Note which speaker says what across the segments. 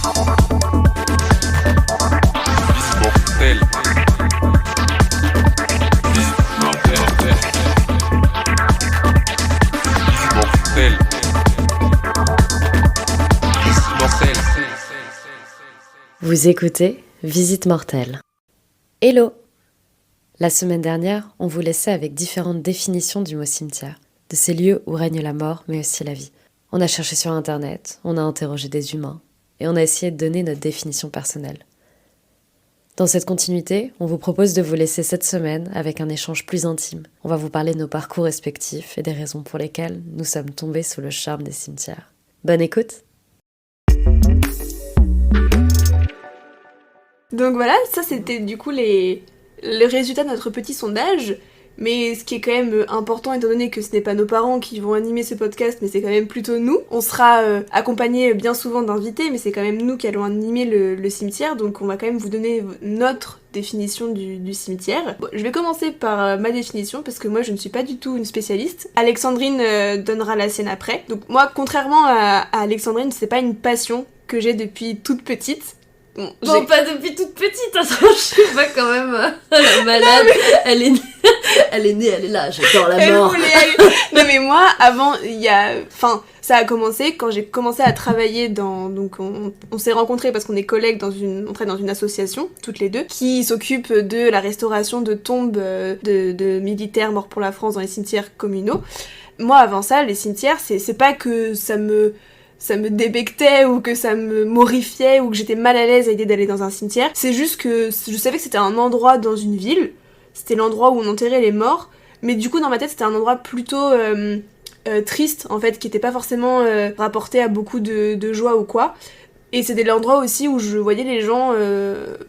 Speaker 1: Mortel. Mortel. Mortel.
Speaker 2: Vous écoutez Visite Mortelle. Hello! La semaine dernière, on vous laissait avec différentes définitions du mot cimetière, de ces lieux où règne la mort mais aussi la vie. On a cherché sur internet, on a interrogé des humains, et on a essayé de donner notre définition personnelle. Dans cette continuité, on vous propose de vous laisser cette semaine avec un échange plus intime. On va vous parler de nos parcours respectifs et des raisons pour lesquelles nous sommes tombés sous le charme des cimetières. Bonne écoute!
Speaker 3: Donc voilà, ça c'était du coup le résultat de notre petit sondage. Mais ce qui est quand même important, étant donné que ce n'est pas nos parents qui vont animer ce podcast, mais c'est quand même plutôt nous. On sera accompagnés bien souvent d'invités, mais c'est quand même nous qui allons animer le cimetière, donc on va quand même vous donner notre définition du cimetière. Bon, je vais commencer par ma définition, parce que moi je ne suis pas du tout une spécialiste. Alexandrine donnera la sienne après. Donc moi, contrairement à Alexandrine, c'est pas une passion que j'ai depuis toute petite.
Speaker 4: Bon, pas depuis toute petite, attends, je sais pas quand même, la malade, elle est née, elle est là, j'adore la mort.
Speaker 3: Non mais moi, avant, ça a commencé quand j'ai commencé à travailler donc on s'est rencontrés parce qu'on est collègues on travaille dans une association, toutes les deux, qui s'occupe de la restauration de tombes de militaires morts pour la France dans les cimetières communaux. Moi, avant ça, les cimetières, c'est pas que ça me débectait ou que ça me mortifiait ou que j'étais mal à l'aise à l'idée d'aller dans un cimetière. C'est juste que je savais que c'était un endroit dans une ville, c'était l'endroit où on enterrait les morts, mais du coup dans ma tête c'était un endroit plutôt triste en fait, qui était pas forcément rapporté à beaucoup de joie ou quoi. Et c'était l'endroit aussi où je voyais les gens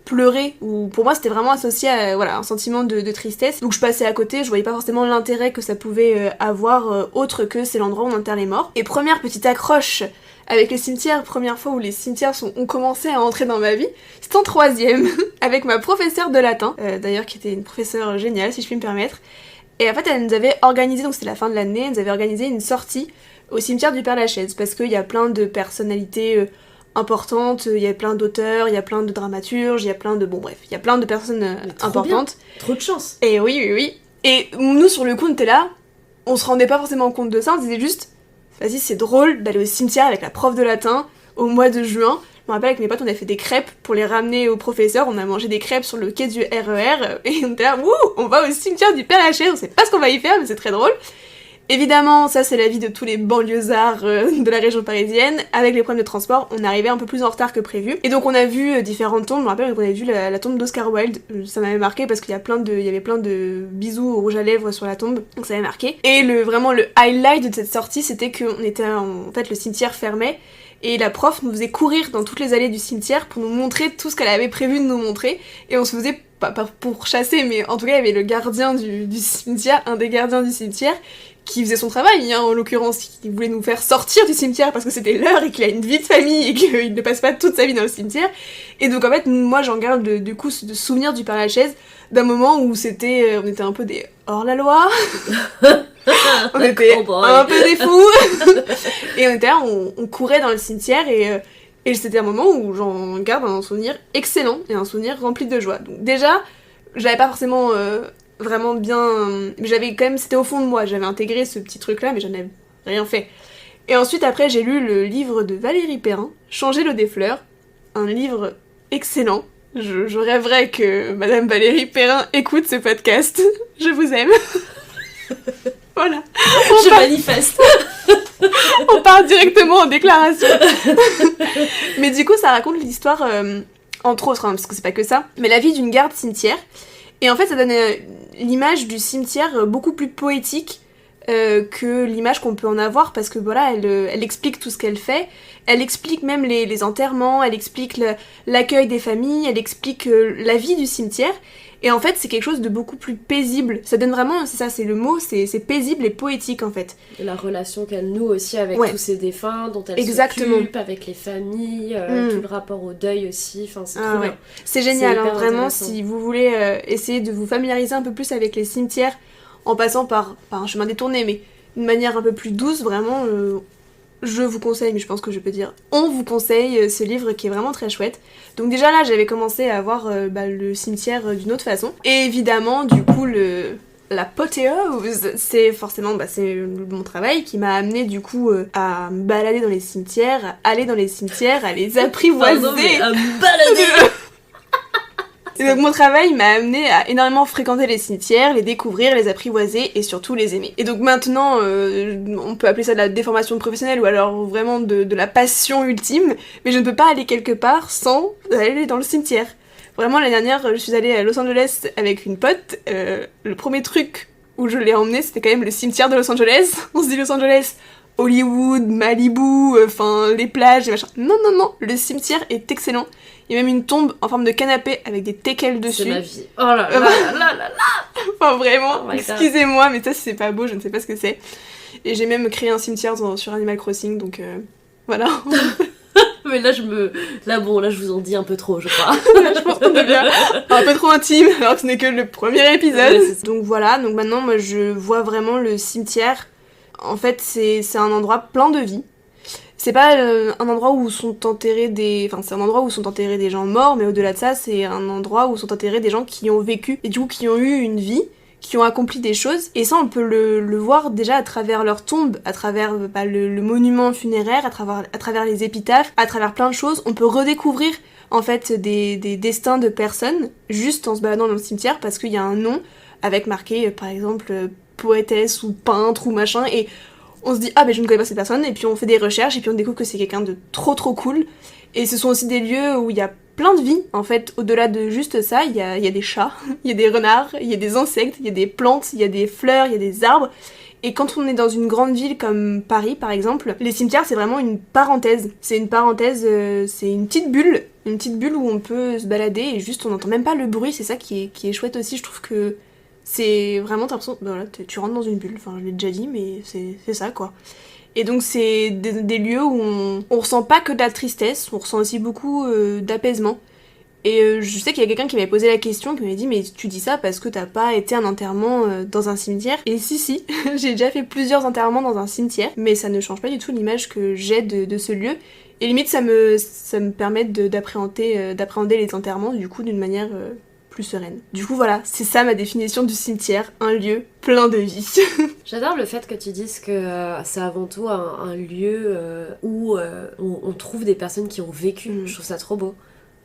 Speaker 3: pleurer, où pour moi c'était vraiment associé à un sentiment de tristesse. Donc je passais à côté, je voyais pas forcément l'intérêt que ça pouvait avoir autre que c'est l'endroit où on enterre les morts. Et première petite accroche avec les cimetières, première fois où les cimetières ont commencé à entrer dans ma vie, c'était en 3ème, avec ma professeure de latin, d'ailleurs qui était une professeure géniale si je puis me permettre. Et en fait elle nous avait organisé, donc c'était la fin de l'année, elle nous avait organisé une sortie au cimetière du Père-Lachaise, parce qu'il y a plein de personnalités importante, il y a plein d'auteurs, il y a plein de dramaturges, il y a plein de... Bon bref, il y a plein de personnes importantes.
Speaker 4: Bien. Trop de chance.
Speaker 3: Et oui. Et nous, sur le coup, on était là, on se rendait pas forcément compte de ça, on disait juste, vas-y, c'est drôle d'aller au cimetière avec la prof de latin au mois de juin. Je me rappelle avec mes potes, on a fait des crêpes pour les ramener au professeur, on a mangé des crêpes sur le quai du RER, et on était là, wouh, on va au cimetière du Père-Lachaise, on sait pas ce qu'on va y faire, mais c'est très drôle. Évidemment, ça c'est la vie de tous les banlieusards de la région parisienne. Avec les problèmes de transport, on arrivait un peu plus en retard que prévu. Et donc on a vu différentes tombes. Je me rappelle qu'on avait vu la tombe d'Oscar Wilde. Ça m'avait marqué parce qu'il y avait plein de bisous au rouge à lèvres sur la tombe. Donc ça m'avait marqué. Et vraiment le highlight de cette sortie, c'était qu'on était en fait le cimetière fermait. Et la prof nous faisait courir dans toutes les allées du cimetière pour nous montrer tout ce qu'elle avait prévu de nous montrer. Et on se faisait, pas pour chasser, mais en tout cas il y avait le gardien du cimetière, un des gardiens du cimetière, qui faisait son travail, en l'occurrence, qui voulait nous faire sortir du cimetière parce que c'était l'heure et qu'il a une vie de famille et qu'il ne passe pas toute sa vie dans le cimetière. Et donc en fait, moi j'en garde du coup de souvenirs du Père-Lachaise, d'un moment où on était un peu des hors-la-loi, on était un peu des fous, et on était là, on courait dans le cimetière et c'était un moment où j'en garde un souvenir excellent et un souvenir rempli de joie. Donc déjà, j'avais pas forcément... vraiment bien... J'avais quand même... C'était au fond de moi, j'avais intégré ce petit truc-là, mais j'en avais rien fait. Et ensuite, après, j'ai lu le livre de Valérie Perrin, Changer l'eau des fleurs, un livre excellent. Je rêverais que Madame Valérie Perrin écoute ce podcast. Je vous aime. Voilà.
Speaker 4: Je manifeste.
Speaker 3: On part directement en déclaration. Mais du coup, ça raconte l'histoire, entre autres, parce que c'est pas que ça, mais la vie d'une garde cimetière. Et en fait, ça donne l'image du cimetière beaucoup plus poétique que l'image qu'on peut en avoir, parce que voilà, elle explique tout ce qu'elle fait, elle explique même les enterrements, elle explique l'accueil des familles, elle explique la vie du cimetière, et en fait, c'est quelque chose de beaucoup plus paisible. Ça donne vraiment, c'est ça, c'est le mot, c'est paisible et poétique en fait.
Speaker 4: Et la relation qu'elle noue aussi avec tous ces défunts, dont elle s'occupe, avec les familles, tout le rapport au deuil aussi, enfin c'est trop bien.
Speaker 3: C'est génial, vraiment, si vous voulez essayer de vous familiariser un peu plus avec les cimetières, en passant par un chemin détourné, mais d'une manière un peu plus douce, vraiment, je vous conseille, mais je pense que je peux dire on vous conseille ce livre qui est vraiment très chouette. Donc déjà là, j'avais commencé à voir le cimetière d'une autre façon. Et évidemment, du coup, l'apothéose, c'est forcément c'est mon travail qui m'a amené du coup à me balader dans les cimetières, à aller dans les cimetières, à les apprivoiser.
Speaker 4: Pardon, mais à me balader.
Speaker 3: Et donc mon travail m'a amené à énormément fréquenter les cimetières, les découvrir, les apprivoiser et surtout les aimer. Et donc maintenant, on peut appeler ça de la déformation professionnelle ou alors vraiment de la passion ultime, mais je ne peux pas aller quelque part sans aller dans le cimetière. Vraiment, l'année dernière, je suis allée à Los Angeles avec une pote. Le premier truc où je l'ai emmenée, c'était quand même le cimetière de Los Angeles. On se dit Los Angeles, Hollywood, Malibu, les plages et machin. Non, le cimetière est excellent. Il y a même une tombe en forme de canapé avec des teckels dessus.
Speaker 4: C'est ma vie. Oh là là là là là.
Speaker 3: Enfin vraiment,
Speaker 4: Oh my God.
Speaker 3: excusez-moi, mais ça si c'est pas beau, je ne sais pas ce que c'est. Et j'ai même créé un cimetière sur Animal Crossing, donc voilà.
Speaker 4: Mais là, je vous en dis un peu trop, je crois.
Speaker 3: Je pense qu'on devient un peu trop intime, alors que ce n'est que le premier épisode.
Speaker 4: Ouais, c'est ça.
Speaker 3: Donc voilà, donc maintenant moi je vois vraiment le cimetière. En fait, c'est un endroit plein de vie. C'est pas un endroit où sont enterrés c'est un endroit où sont enterrés des gens morts, mais au-delà de ça, c'est un endroit où sont enterrés des gens qui ont vécu, et du coup qui ont eu une vie, qui ont accompli des choses, et ça on peut le voir déjà à travers leur tombe, à travers le monument funéraire, à travers les épitaphes, à travers plein de choses. On peut redécouvrir en fait des destins de personnes juste en se baladant dans le cimetière parce qu'il y a un nom avec marqué par exemple poétesse ou peintre ou machin, et on se dit ah mais je ne connais pas cette personne, et puis on fait des recherches et puis on découvre que c'est quelqu'un de trop cool. Et ce sont aussi des lieux où il y a plein de vie en fait. Au-delà de juste ça, il y a des chats, il y a des renards, il y a des insectes, il y a des plantes, il y a des fleurs, il y a des arbres. Et quand on est dans une grande ville comme Paris par exemple, les cimetières c'est vraiment une parenthèse. C'est une parenthèse, c'est une petite bulle où on peut se balader et juste on n'entend même pas le bruit. C'est ça qui est chouette aussi, je trouve que c'est vraiment, t'as l'impression, voilà, tu rentres dans une bulle, enfin je l'ai déjà dit, mais c'est ça quoi. Et donc c'est des lieux où on ressent pas que de la tristesse, on ressent aussi beaucoup d'apaisement. Et je sais qu'il y a quelqu'un qui m'avait posé la question, qui m'avait dit mais tu dis ça parce que t'as pas été à un enterrement dans un cimetière. Et si, j'ai déjà fait plusieurs enterrements dans un cimetière, mais ça ne change pas du tout l'image que j'ai de ce lieu. Et limite ça me permet d'appréhender les enterrements du coup d'une manière plus sereine. Du coup voilà, c'est ça ma définition du cimetière, un lieu plein de vie.
Speaker 4: J'adore le fait que tu dises que c'est avant tout un lieu où on trouve des personnes qui ont vécu. Je trouve ça trop beau.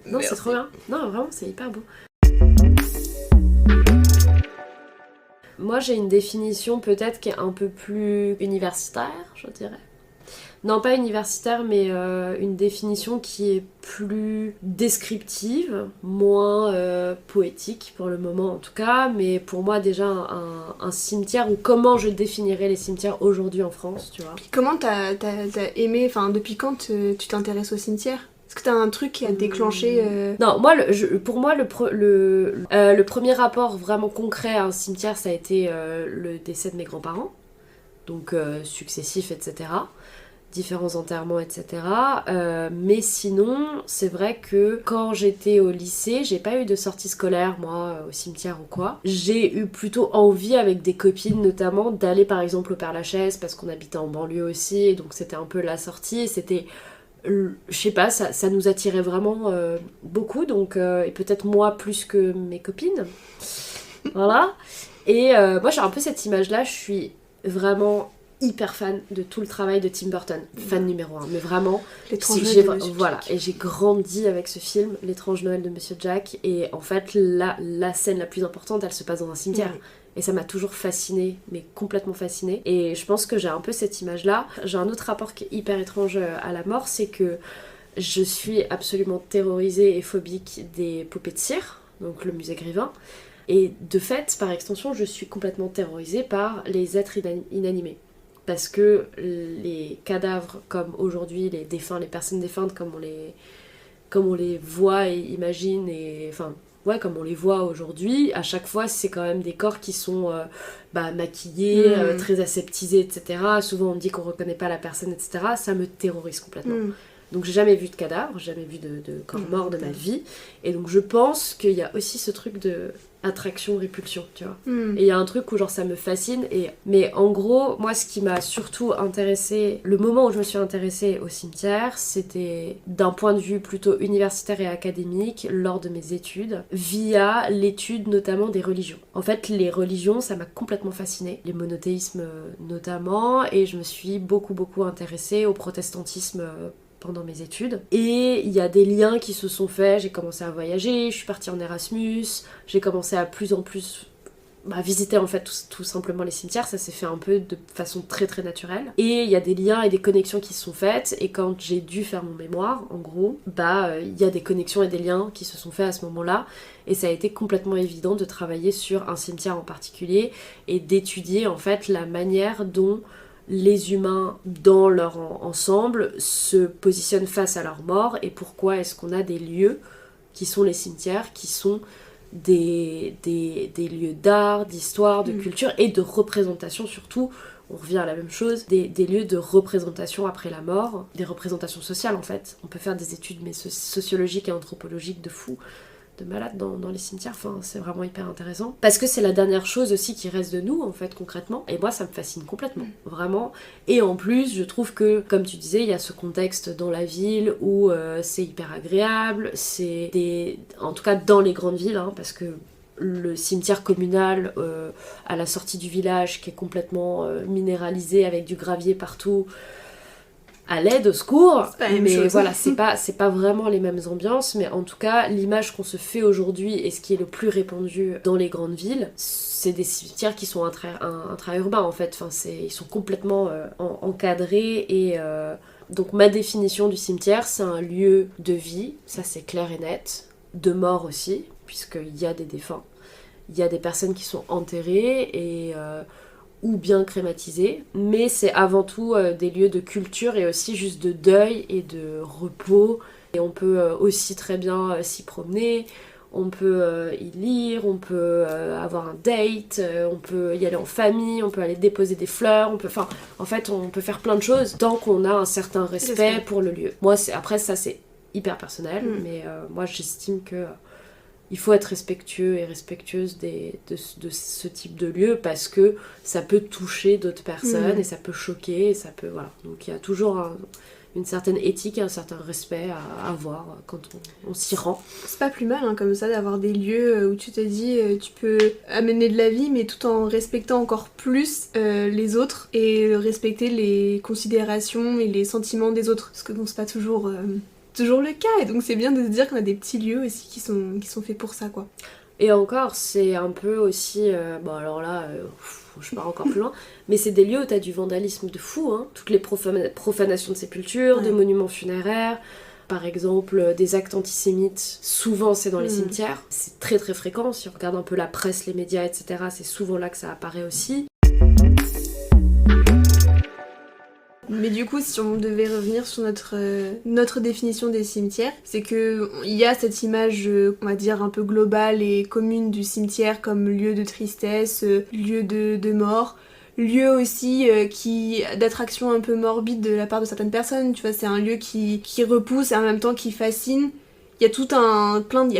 Speaker 4: Non,
Speaker 3: Merci.
Speaker 4: c'est trop bien. Non, vraiment, c'est hyper beau. Moi, j'ai une définition peut-être qui est un peu plus universitaire, je dirais. Non, pas universitaire, mais une définition qui est plus descriptive, moins poétique pour le moment en tout cas, mais pour moi déjà un cimetière, ou comment je définirais les cimetières aujourd'hui en France, tu vois.
Speaker 3: Puis comment t'as aimé, enfin depuis quand tu t'intéresses au cimetière ? Est-ce que t'as un truc qui a déclenché
Speaker 4: Non, moi, pour moi, le premier rapport vraiment concret à un cimetière, ça a été le décès de mes grands-parents, donc successifs, etc., différents enterrements, etc. Mais sinon, c'est vrai que quand j'étais au lycée, j'ai pas eu de sortie scolaire, moi, au cimetière ou quoi. J'ai eu plutôt envie, avec des copines notamment, d'aller par exemple au Père-Lachaise, parce qu'on habitait en banlieue aussi, et donc c'était un peu la sortie, et c'était... je sais pas, ça nous attirait vraiment beaucoup, donc, et peut-être moi plus que mes copines. Voilà. Et moi j'ai un peu cette image-là, je suis vraiment hyper fan de tout le travail de Tim Burton, fan numéro 1, mais vraiment,
Speaker 3: L'étrange Noël de Monsieur
Speaker 4: voilà,
Speaker 3: Jack.
Speaker 4: et j'ai grandi avec ce film, L'étrange Noël de Monsieur Jack, et en fait la scène la plus importante, elle se passe dans un cimetière. Et ça m'a toujours fascinée, mais complètement fascinée. Et je pense que j'ai un peu cette image-là. J'ai un autre rapport qui est hyper étrange à la mort, c'est que je suis absolument terrorisée et phobique des poupées de cire, donc le musée Grévin. Et de fait, par extension, je suis complètement terrorisée par les êtres inanimés. Parce que les cadavres, comme aujourd'hui, les défunts, les personnes défuntes, comme on les voit et imagine, et enfin... ouais, comme on les voit aujourd'hui, à chaque fois, c'est quand même des corps qui sont maquillés, très aseptisés, etc. Souvent, on dit qu'on reconnaît pas la personne, etc. Ça me terrorise complètement. Donc j'ai jamais vu de cadavre, jamais vu de corps mort de ma vie. Et donc je pense qu'il y a aussi ce truc de attraction-répulsion, tu vois. Et il y a un truc où genre ça me fascine. Mais en gros, moi ce qui m'a surtout intéressée, le moment où je me suis intéressée au cimetière, c'était d'un point de vue plutôt universitaire et académique, lors de mes études, via l'étude notamment des religions. En fait, les religions, ça m'a complètement fascinée. Les monothéismes notamment, et je me suis beaucoup intéressée au protestantisme pendant mes études. Et il y a des liens qui se sont faits, j'ai commencé à voyager, je suis partie en Erasmus, j'ai commencé à plus en plus visiter en fait tout simplement les cimetières, ça s'est fait un peu de façon très naturelle. Et il y a des liens et des connexions qui se sont faites, et quand j'ai dû faire mon mémoire, en gros, il y a des connexions et des liens qui se sont faits à ce moment-là, et ça a été complètement évident de travailler sur un cimetière en particulier, et d'étudier en fait la manière dont les humains dans leur ensemble se positionnent face à leur mort, et pourquoi est-ce qu'on a des lieux qui sont les cimetières, qui sont des lieux d'art, d'histoire, de culture et de représentation surtout. On revient à la même chose, des lieux de représentation après la mort, des représentations sociales en fait. On peut faire des études mais sociologiques et anthropologiques de fou, de malade dans les cimetières, enfin c'est vraiment hyper intéressant. Parce que c'est la dernière chose aussi qui reste de nous en fait concrètement, et moi ça me fascine complètement, vraiment. Et en plus je trouve que, comme tu disais, il y a ce contexte dans la ville où c'est hyper agréable, en tout cas dans les grandes villes, parce que le cimetière communal à la sortie du village qui est complètement minéralisé avec du gravier partout, à l'aide, au secours, mais voilà, c'est pas vraiment les mêmes ambiances, mais en tout cas, l'image qu'on se fait aujourd'hui et ce qui est le plus répandu dans les grandes villes, c'est des cimetières qui sont intra-urbains en fait, enfin, ils sont complètement encadrés et... Donc ma définition du cimetière, c'est un lieu de vie, ça c'est clair et net, de mort aussi, puisqu'il y a des défunts, il y a des personnes qui sont enterrées et... ou bien crématisés, mais c'est avant tout des lieux de culture et aussi juste de deuil et de repos. Et on peut aussi très bien s'y promener, on peut y lire, on peut avoir un date, on peut y aller en famille, on peut aller déposer des fleurs, en fait on peut faire plein de choses tant qu'on a un certain respect pour le lieu. Moi après ça c'est hyper personnel, mais moi j'estime que il faut être respectueux et respectueuse de ce type de lieu, parce que ça peut toucher d'autres personnes et ça peut choquer, et ça peut... Voilà. Donc il y a toujours une certaine éthique et un certain respect à avoir quand on s'y rend.
Speaker 3: C'est pas plus mal comme ça d'avoir des lieux où tu te dis tu peux amener de la vie mais tout en respectant encore plus les autres et respecter les considérations et les sentiments des autres, parce que bon c'est pas toujours le cas, et donc c'est bien de se dire qu'on a des petits lieux aussi qui sont faits pour ça quoi.
Speaker 4: Et encore c'est un peu aussi alors là je pars encore plus loin, mais c'est des lieux où t'as du vandalisme de fou, toutes les profanations de sépultures, de monuments funéraires, par exemple des actes antisémites, souvent c'est dans les cimetières, c'est très fréquent, si on regarde un peu la presse, les médias, etc., c'est souvent là que ça apparaît aussi.
Speaker 3: Mais du coup, si on devait revenir sur notre définition des cimetières, c'est que il y a cette image, on va dire, un peu globale et commune du cimetière comme lieu de tristesse, lieu de mort, lieu aussi d'attraction un peu morbide de la part de certaines personnes, tu vois, c'est un lieu qui repousse et en même temps qui fascine. Il y a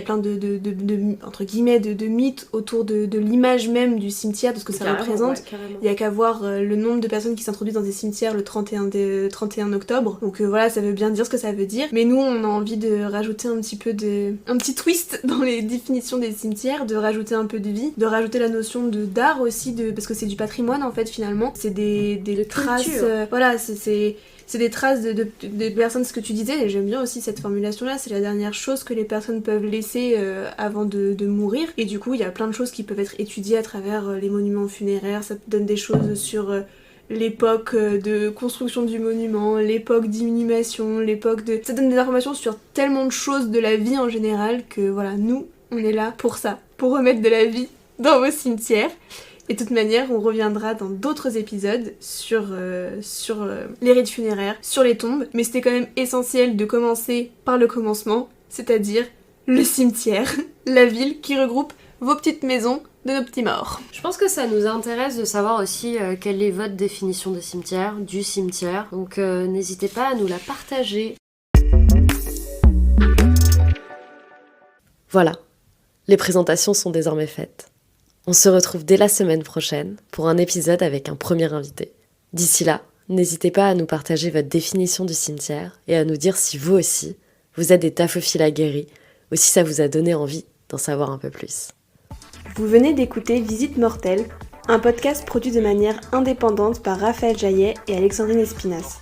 Speaker 3: plein de entre guillemets de mythes autour de l'image même du cimetière, de ce que ça représente. Il y a qu'à voir le nombre de personnes qui s'introduisent dans des cimetières le 31 octobre. Donc voilà, ça veut bien dire ce que ça veut dire. Mais nous, on a envie de rajouter un petit twist dans les définitions des cimetières, de rajouter un peu de vie, de rajouter la notion d'art aussi, parce que c'est du patrimoine en fait finalement. C'est des traces. Voilà, c'est des traces de personnes, ce que tu disais, et j'aime bien aussi cette formulation-là, c'est la dernière chose que les personnes peuvent laisser avant de mourir. Et du coup, il y a plein de choses qui peuvent être étudiées à travers les monuments funéraires, ça te donne des choses sur l'époque de construction du monument, l'époque d'inhumation, ça donne des informations sur tellement de choses de la vie en général que voilà, nous, on est là pour ça, pour remettre de la vie dans vos cimetières. Et de toute manière, on reviendra dans d'autres épisodes sur les rites funéraires, sur les tombes. Mais c'était quand même essentiel de commencer par le commencement, c'est-à-dire le cimetière, la ville qui regroupe vos petites maisons de nos petits morts.
Speaker 4: Je pense que ça nous intéresse de savoir aussi quelle est votre définition des cimetières, du cimetière. Donc n'hésitez pas à nous la partager.
Speaker 2: Voilà, les présentations sont désormais faites. On se retrouve dès la semaine prochaine pour un épisode avec un premier invité. D'ici là, n'hésitez pas à nous partager votre définition du cimetière et à nous dire si vous aussi, vous êtes des taphophiles aguerris ou si ça vous a donné envie d'en savoir un peu plus.
Speaker 3: Vous venez d'écouter Visite Mortelle, un podcast produit de manière indépendante par Raphaël Jaillet et Alexandrine Espinas.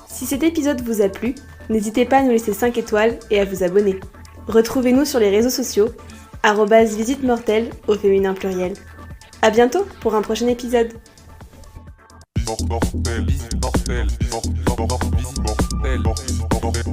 Speaker 3: Si cet épisode vous a plu, n'hésitez pas à nous laisser 5 étoiles et à vous abonner. Retrouvez-nous sur les réseaux sociaux, @Visite Mortelle au féminin pluriel. À bientôt pour un prochain épisode.
Speaker 1: Mortel, mortel, mortel, mortel, mortel.